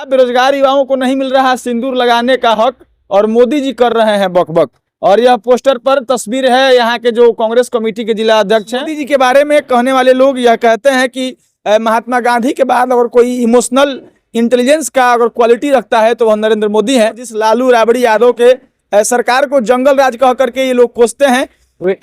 बेरोजगार युवाओं को नहीं मिल रहा सिंदूर लगाने का हक और मोदी जी कर रहे हैं बकबक। और यह पोस्टर पर तस्वीर है यहाँ के जो कांग्रेस कमेटी के जिला अध्यक्ष हैं। मोदी जी के बारे में कहने वाले लोग यह कहते हैं कि महात्मा गांधी के बाद अगर कोई इमोशनल इंटेलिजेंस का अगर क्वालिटी रखता है तो वह नरेंद्र मोदी है। जिस लालू राबड़ी यादव के सरकार को जंगल राज कह करके ये लोग कोसते हैं,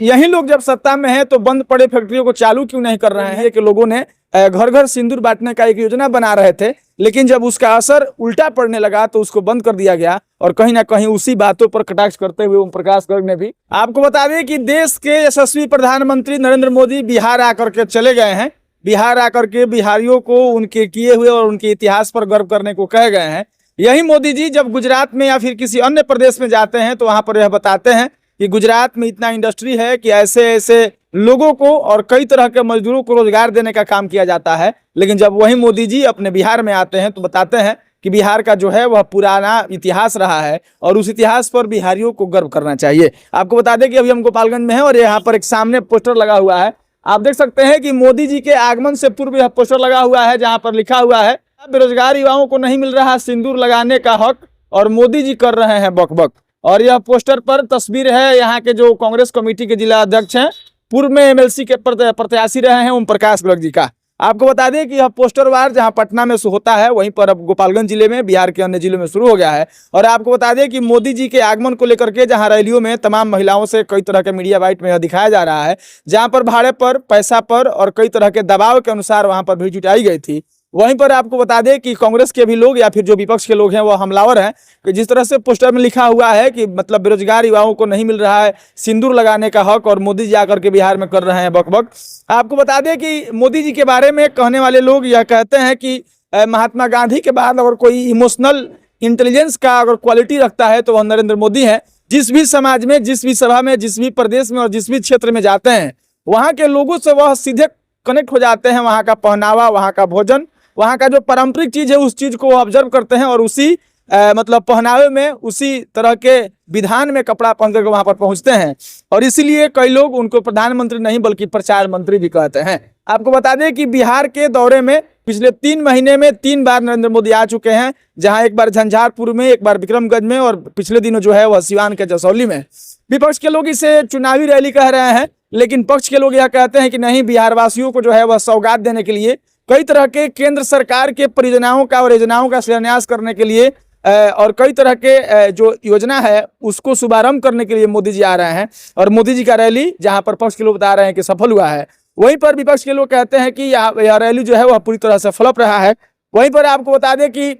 यही लोग जब सत्ता में है तो बंद पड़े फैक्ट्रियों को चालू क्यों नहीं कर रहे हैं कि लोगों ने घर घर सिंदूर बांटने का एक योजना बना रहे थे, लेकिन जब उसका असर उल्टा पड़ने लगा तो उसको बंद कर दिया गया। और कहीं ना कहीं उसी बातों पर कटाक्ष करते हुए ओम प्रकाश गर्ग ने भी आपको बता दें कि देश के यशस्वी प्रधानमंत्री नरेंद्र मोदी बिहार आकर के चले गए हैं। बिहार आकर के बिहारियों को उनके किए हुए और उनके इतिहास पर गर्व करने को कहे गए हैं। यही मोदी जी जब गुजरात में या फिर किसी अन्य प्रदेश में जाते हैं तो वहां पर यह बताते हैं कि गुजरात में इतना इंडस्ट्री है कि ऐसे ऐसे लोगों को और कई तरह के मजदूरों को रोजगार देने का काम किया जाता है। लेकिन जब वही मोदी जी अपने बिहार में आते हैं तो बताते हैं कि बिहार का जो है वह पुराना इतिहास रहा है और उस इतिहास पर बिहारियों को गर्व करना चाहिए। आपको बता दें कि अभी हम गोपालगंज में हैं और यहाँ पर एक सामने पोस्टर लगा हुआ है। आप देख सकते हैं कि मोदी जी के आगमन से पूर्व यह पोस्टर लगा हुआ है जहाँ पर लिखा हुआ है बेरोजगार युवाओं को नहीं मिल रहा सिंदूर लगाने का हक और मोदी जी कर रहे हैं बकबक। और यह पोस्टर पर तस्वीर है यहाँ के जो कांग्रेस कमेटी के जिला अध्यक्ष हैं, पूर्व में एमएलसी के प्रत्याशी रहे हैं ओम प्रकाश गर्ग जी का। आपको बता दें कि यह पोस्टर वार जहां पटना में होता है वहीं पर अब गोपालगंज जिले में, बिहार के अन्य जिलों में शुरू हो गया है। और आपको बता दें कि मोदी जी के आगमन को लेकर के जहां रैलियों में तमाम महिलाओं से कई तरह के मीडिया बाइट में यह दिखाया जा रहा है, जहां पर भाड़े पर, पैसा पर और कई तरह के दबाव के अनुसार वहां पर भीड़ जुटाई गई थी। वहीं पर आपको बता दें कि कांग्रेस के भी लोग या फिर जो विपक्ष के लोग हैं वो हमलावर हैं कि जिस तरह से पोस्टर में लिखा हुआ है कि मतलब बेरोजगार युवाओं को नहीं मिल रहा है सिंदूर लगाने का हक और मोदी जी आकर के बिहार में कर रहे हैं बकबक। आपको बता दें कि मोदी जी के बारे में कहने वाले लोग यह कहते हैं कि महात्मा गांधी के बाद अगर कोई इमोशनल इंटेलिजेंस का अगर क्वालिटी रखता है तो वह नरेंद्र मोदी है। जिस भी समाज में, जिस भी सभा में, जिस भी प्रदेश में और जिस भी क्षेत्र में जाते हैं वहाँ के लोगों से वह सीधे कनेक्ट हो जाते हैं। वहाँ का पहनावा, वहाँ का भोजन, वहाँ का जो पारंपरिक चीज है उस चीज को ऑब्जर्व करते हैं और उसी मतलब पहनावे में, उसी तरह के विधान में कपड़ा पहन करके वहां पर पहुंचते हैं। और इसीलिए कई लोग उनको प्रधानमंत्री नहीं बल्कि प्रचार मंत्री भी कहते हैं। आपको बता दें कि बिहार के दौरे में पिछले 3 महीने में 3 बार नरेंद्र मोदी आ चुके हैं, जहां एक बार झंझारपुर में, एक बार विक्रमगंज में और पिछले दिनों जो है वह सिवान के जसौली में। विपक्ष के लोग इसे चुनावी रैली कह रहे हैं, लेकिन पक्ष के लोग यह कहते हैं कि नहीं, बिहार वासियों को जो है वह सौगात देने के लिए, कई तरह के केंद्र सरकार के परियोजनाओं का और योजनाओं का शिलान्यास करने के लिए और कई तरह के जो योजना है उसको शुभारंभ करने के लिए मोदी जी आ रहे हैं। और मोदी जी का रैली जहां पर पक्ष के लोग बता रहे हैं कि सफल हुआ है, वहीं पर विपक्ष के लोग कहते हैं कि यह रैली जो है वह पूरी तरह से फ्लॉप रहा है। वहीं पर आपको बता दें कि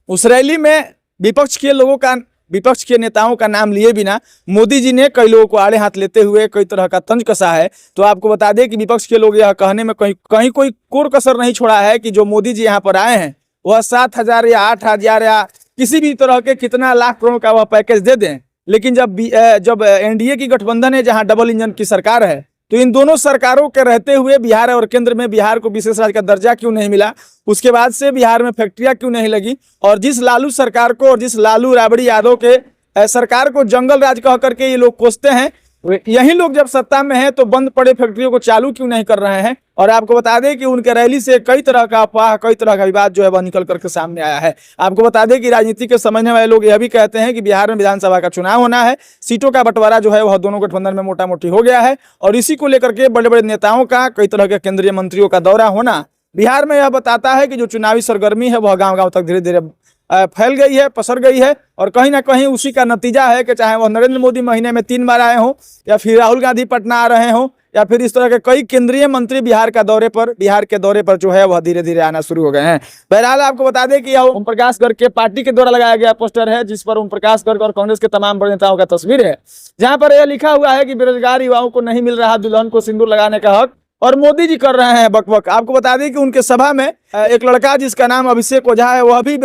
उस रैली में विपक्ष के नेताओं का नाम लिए बिना मोदी जी ने कई लोगों को आड़े हाथ लेते हुए कई तरह का तंज कसा है। तो आपको बता दें कि विपक्ष के लोग यह कहने में कहीं कोई कोर कसर नहीं छोड़ा है कि जो मोदी जी यहाँ पर आए हैं वह 7,000 या 8,000 या किसी भी तरह के कितना लाख करोड़ का वह पैकेज दे दें। लेकिन जब एनडीए की गठबंधन है, जहाँ डबल इंजन की सरकार है, तो इन दोनों सरकारों के रहते हुए बिहार और केंद्र में बिहार को विशेष राज्य का दर्जा क्यों नहीं मिला? उसके बाद से बिहार में फैक्ट्रियां क्यों नहीं लगी? और जिस लालू सरकार को और जिस लालू राबड़ी यादव के सरकार को जंगल राज कह करके ये लोग कोसते हैं, यही लोग जब सत्ता में है तो बंद पड़े फैक्ट्रियों को चालू क्यों नहीं कर रहे हैं? और आपको बता दें कि उनके रैली से कई तरह का अफवाह, कई तरह का विवाद जो है वह निकल करके सामने आया है। आपको बता दें कि राजनीति के समझने वाले लोग यह भी कहते हैं कि बिहार में विधानसभा का चुनाव होना है, सीटों का बंटवारा जो है वह दोनों गठबंधन में मोटा मोटी हो गया है और इसी को लेकर के बड़े बड़े नेताओं का, कई तरह के केंद्रीय मंत्रियों का दौरा होना बिहार में यह बताता है कि जो चुनावी सरगर्मी है वह गाँव गाँव तक धीरे धीरे फैल गई है, पसर गई है। और कहीं ना कहीं उसी का नतीजा है कि चाहे वह नरेंद्र मोदी महीने में 3 बार आए हों या फिर राहुल गांधी पटना आ रहे हों या फिर इस तरह के कई केंद्रीय मंत्री बिहार के दौरे पर जो है वह धीरे धीरे आना शुरू हो गए हैं। बहरहाल आपको बता दें कि यह ओम प्रकाश गर्ग के पार्टी के द्वारा लगाया गया पोस्टर है, जिस पर ओम प्रकाश गर्ग और कांग्रेस के तमाम बड़े नेताओं का तस्वीर है, जहां पर यह लिखा हुआ है कि बेरोजगार युवाओं को नहीं मिल रहा दुल्हन को सिंदूर लगाने का हक और मोदी जी कर रहे हैं बकबक। आपको बता दें कि उनके सभा में एक लड़का जिसका नाम अभिषेक ओझा है, वह भी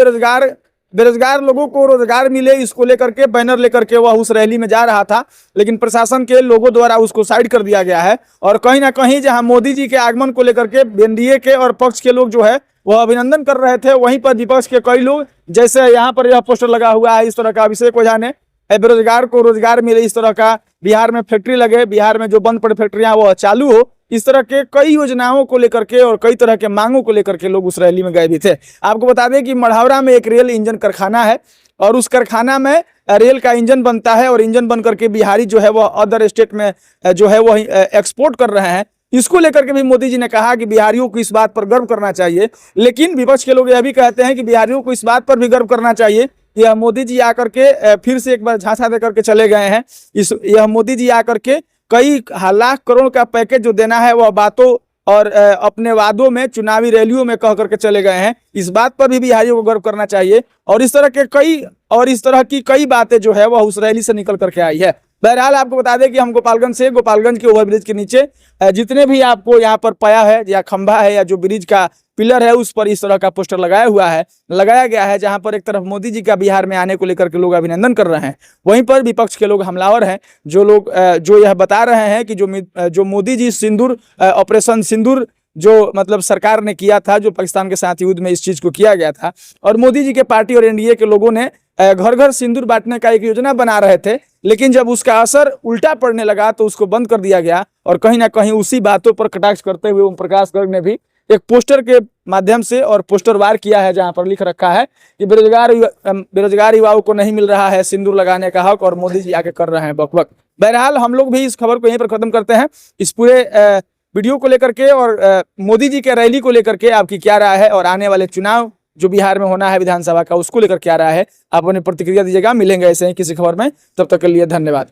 बेरोजगार लोगों को रोजगार मिले इसको लेकर के बैनर लेकर के वह उस रैली में जा रहा था, लेकिन प्रशासन के लोगों द्वारा उसको साइड कर दिया गया है। और कहीं ना कहीं जहां मोदी जी के आगमन को लेकर के एनडीए के और पक्ष के लोग जो है वह अभिनंदन कर रहे थे, वहीं पर विपक्ष के कई लोग, जैसे यहाँ पर यह पोस्टर लगा हुआ है इस तरह का, अभिषेक ओझा ने बेरोजगार को रोजगार मिले इस तरह का बिहार में फैक्ट्री लगे, बिहार में जो बंद पड़े फैक्ट्रियां वो चालू हो। इस तरह के कई योजनाओं को लेकर के और कई तरह के मांगों को लेकर के लोग उस रैली में गए भी थे। आपको बता दें कि मढ़ौरा में एक रेल इंजन कारखाना है और उस कारखाना में रेल का इंजन बनता है और इंजन बन करके बिहारी जो है वह अदर स्टेट में जो है वह एक्सपोर्ट कर रहे हैं। इसको लेकर के भी मोदी जी ने कहा कि बिहारियों को इस बात पर गर्व करना चाहिए। लेकिन विपक्ष के लोग यह भी कहते हैं कि बिहारियों को इस बात पर भी गर्व करना चाहिए। यह मोदी जी आकर के फिर से एक बार झांसा दे करके चले गए हैं। यह मोदी जी आकर के कई लाख करोड़ का पैकेज जो देना है वह बातों और अपने वादों में चुनावी रैलियों में कह करके चले गए हैं। इस बात पर भी बिहारियों को गर्व करना चाहिए और इस तरह की कई बातें जो है वह उस रैली से निकल करके आई है। बहरहाल आपको बता दें कि हम गोपालगंज के ओवरब्रिज के नीचे जितने भी आपको यहाँ पर पाया है या खंभा है या जो ब्रिज का पिलर है उस पर इस तरह का पोस्टर लगाया गया है, जहां पर एक तरफ मोदी जी का बिहार में आने को लेकर के लोग अभिनंदन कर रहे हैं, वहीं पर विपक्ष के लोग हमलावर हैं। जो यह बता रहे हैं कि जो मोदी जी सिंदूर ऑपरेशन सिंदूर जो मतलब सरकार ने किया था, जो पाकिस्तान के साथ युद्ध में इस चीज को किया गया था, और मोदी जी के पार्टी और एनडीए के लोगों ने घर घर सिंदूर बांटने का एक योजना बना रहे थे, लेकिन जब उसका असर उल्टा पड़ने लगा तो उसको बंद कर दिया गया। और कहीं ना कहीं उसी बातों पर कटाक्ष करते हुए ओम प्रकाश गर्ग ने भी एक पोस्टर के माध्यम से और पोस्टर वार किया है, जहां पर लिख रखा है कि बेरोजगार युवाओं को नहीं मिल रहा है सिंदूर लगाने का हक और मोदी जी आके कर रहे हैं बकबक। बहरहाल हम लोग भी इस खबर को यहीं पर खत्म करते हैं। इस पूरे वीडियो को लेकर के और मोदी जी के रैली को लेकर के आपकी क्या राय है और आने वाले चुनाव जो बिहार में होना है विधानसभा का उसको लेकर क्या राय है, आप अपनी प्रतिक्रिया दीजिएगा। मिलेंगे ऐसे ही किसी खबर में, तब तक के लिए धन्यवाद।